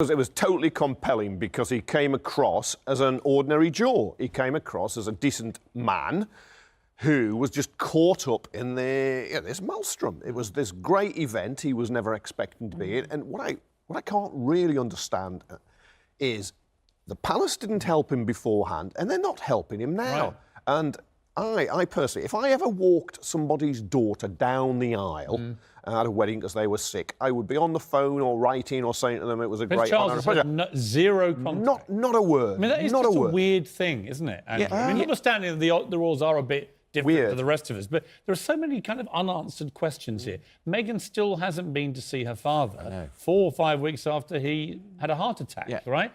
It was totally compelling because he came across as an ordinary Joe. He came across as a decent man who was just caught up in this maelstrom. It was this great event he was never expecting to be in. And what I can't really understand is the Palace didn't help him beforehand, and they're not helping him now. Right. And I personally, if I ever walked somebody's daughter down the aisle at a wedding because they were sick, I would be on the phone or writing or saying to them it was a great honour and pleasure. Zero contact. Not a word. I mean, that is not just a a word. weird thing, isn't it? And, I mean, understanding that the rules are a bit different Weird. to the rest of us, but there are so many kind of unanswered questions here. Meghan still hasn't been to see her father 4 or 5 weeks after he had a heart attack, right?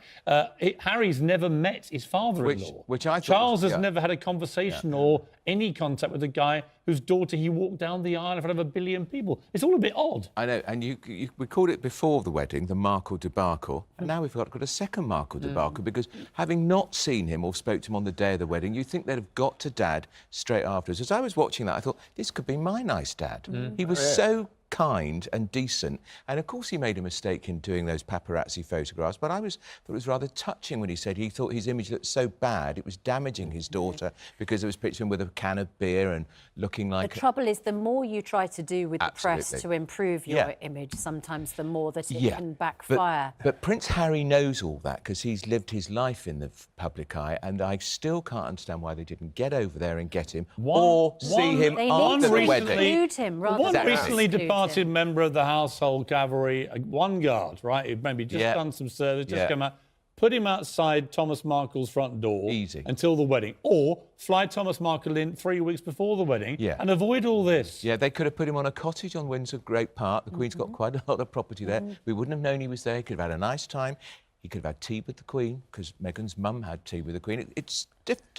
Harry's never met his father-in-law. Which I thought Charles has never had a conversation or any contact with the guy whose daughter he walked down the aisle in front of 1 billion people. It's all a bit odd. I know, and we called it before the wedding, the Markle debacle, and now we've got a second Markle debacle because having not seen him or spoke to him on the day of the wedding, you'd think they'd have got to Dad straight afterwards. As I was watching that, I thought, this could be my nice dad. He was so kind and decent, and of course he made a mistake in doing those paparazzi photographs, but I thought it was rather touching when he said he thought his image looked so bad it was damaging his daughter because there was a picture of him with a can of beer and looking like... The trouble is, the more you try to do with the press to improve your image, sometimes the more that it can backfire. But Prince Harry knows all that because he's lived his life in the public eye, and I still can't understand why they didn't get over there and get him or see him after the wedding. One recently departed member of the household cavalry, one guard, right, who'd maybe just done some service, just come out, put him outside Thomas Markle's front door until the wedding, or fly Thomas Markle in 3 weeks before the wedding and avoid all this. Yeah, they could have put him on a cottage on Windsor Great Park. The Queen's got quite a lot of property there. We wouldn't have known he was there. He could have had a nice time. He could have had tea with the Queen, because Meghan's mum had tea with the Queen.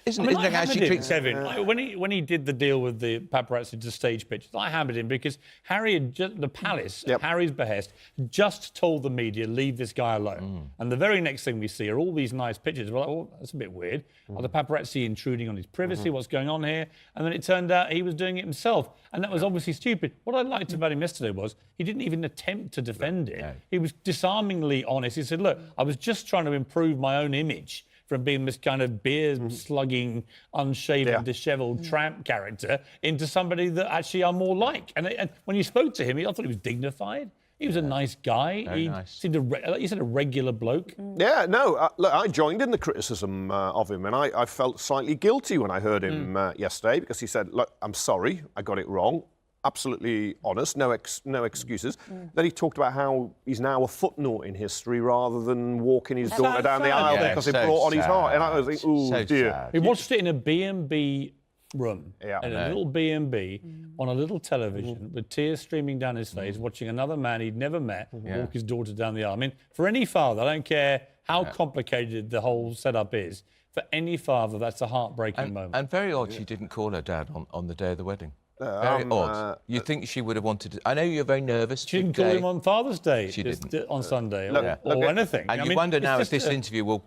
Isn't it how she treats Kevin, when he did the deal with the paparazzi to stage pictures, I hammered him because Harry had the Palace, at Harry's behest, just told the media, leave this guy alone. And the very next thing we see are all these nice pictures. We're like, oh, that's a bit weird. Are the paparazzi intruding on his privacy? What's going on here? And then it turned out he was doing it himself. And that was obviously stupid. What I liked about him yesterday was he didn't even attempt to defend it. He was disarmingly honest. He said, look, I was just trying to improve my own image from being this kind of beer-slugging, unshaven, dishevelled tramp character into somebody that actually I'm more like. And when you spoke to him, I thought he was dignified. He was a nice guy. He seemed like you said, a regular bloke. Yeah, no, look, I joined in the criticism of him, and I felt slightly guilty when I heard him yesterday because he said, look, I'm sorry, I got it wrong. Absolutely honest, no excuses. Then he talked about how he's now a footnote in history rather than walking his daughter down the aisle because it brought on his heart. And I was thinking, oh dear. Sad. He watched it in a B&B room, in a little B&B, on a little television, with tears streaming down his face, watching another man he'd never met walk his daughter down the aisle. I mean, for any father, I don't care how complicated the whole setup is, for any father, that's a heartbreaking moment. And very odd she didn't call her dad on the day of the wedding. Very odd. You think she would have wanted to... I know you're very nervous. She didn't call him on Father's Day. She didn't. On Sunday or anything. And you wonder now if this interview will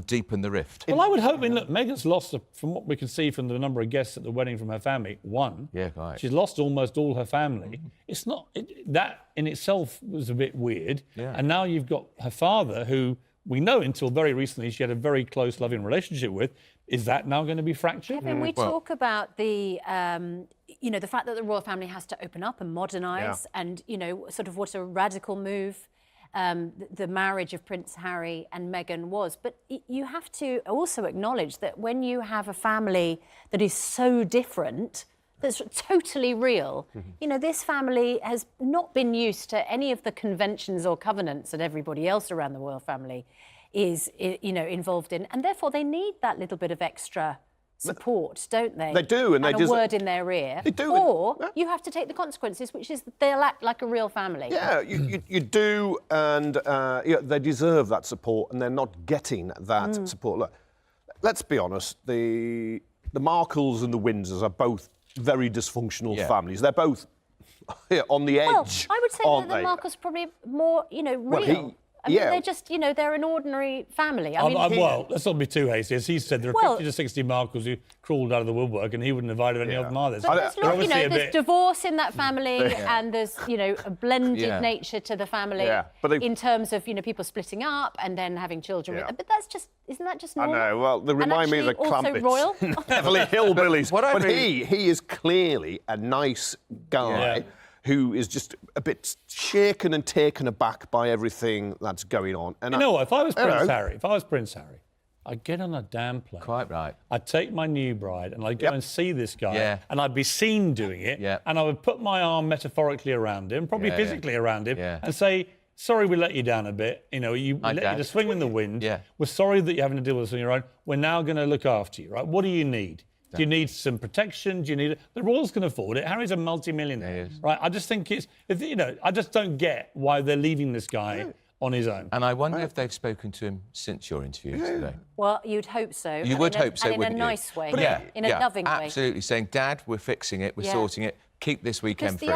deepen the rift. Well, I would hope... I mean, look, Meghan's lost, from what we can see from the number of guests at the wedding from her family, one. Yeah, right. She's lost almost all her family. It's not... that in itself was a bit weird. Yeah. And now you've got her father, who we know until very recently she had a very close, loving relationship with. Is that now going to be fractured? Kevin, we talk about the, you know, the fact that the royal family has to open up and modernise and, you know, sort of what a radical move the marriage of Prince Harry and Meghan was. But you have to also acknowledge that when you have a family that is so different, that's totally real. You know, this family has not been used to any of the conventions or covenants that everybody else around the royal family is, you know, involved in, and therefore they need that little bit of extra support, don't they? They do, and a word in their ear. They do, or you have to take the consequences, which is that they'll act like a real family. Yeah, you do, and they deserve that support, and they're not getting that support. Look, let's be honest, the Markles and the Windsors are both very dysfunctional families. They're both on the edge. Well, I would say that the Markles probably more, you know, real. I mean, they're just, they're an ordinary family. I mean, well, let's not be too hasty. As he said, there are 50 to 60 Markles who crawled out of the woodwork, and he wouldn't invite any of them either. But there's divorce in that family, and there's, a blended nature to the family in terms of, people splitting up and then having children. But isn't that just normal? I know. Well, they remind me of the Clampetts. Royal. Beverly Hillbillies. But he is clearly a nice guy. Who is just a bit shaken and taken aback by everything that's going on. And if I was Prince Harry, I'd get on a damn plane. Quite right. I'd take my new bride and I'd go and see this guy, and I'd be seen doing it, and I would put my arm metaphorically around him, probably physically around him, and say, sorry we let you down a bit. We let you to swing in the wind. We're sorry that you're having to deal with this on your own. We're now going to look after you, right? What do you need? Do you need some protection? Do you need it? The royals can afford it. Harry's a multi-millionaire, right? I just think I just don't get why they're leaving this guy on his own. And I wonder if they've spoken to him since your interview today. Well, you'd hope so. You would hope so, wouldn't you? In a nice way, in a loving way. Absolutely, saying, Dad, we're fixing it, we're sorting it. Keep this weekend free.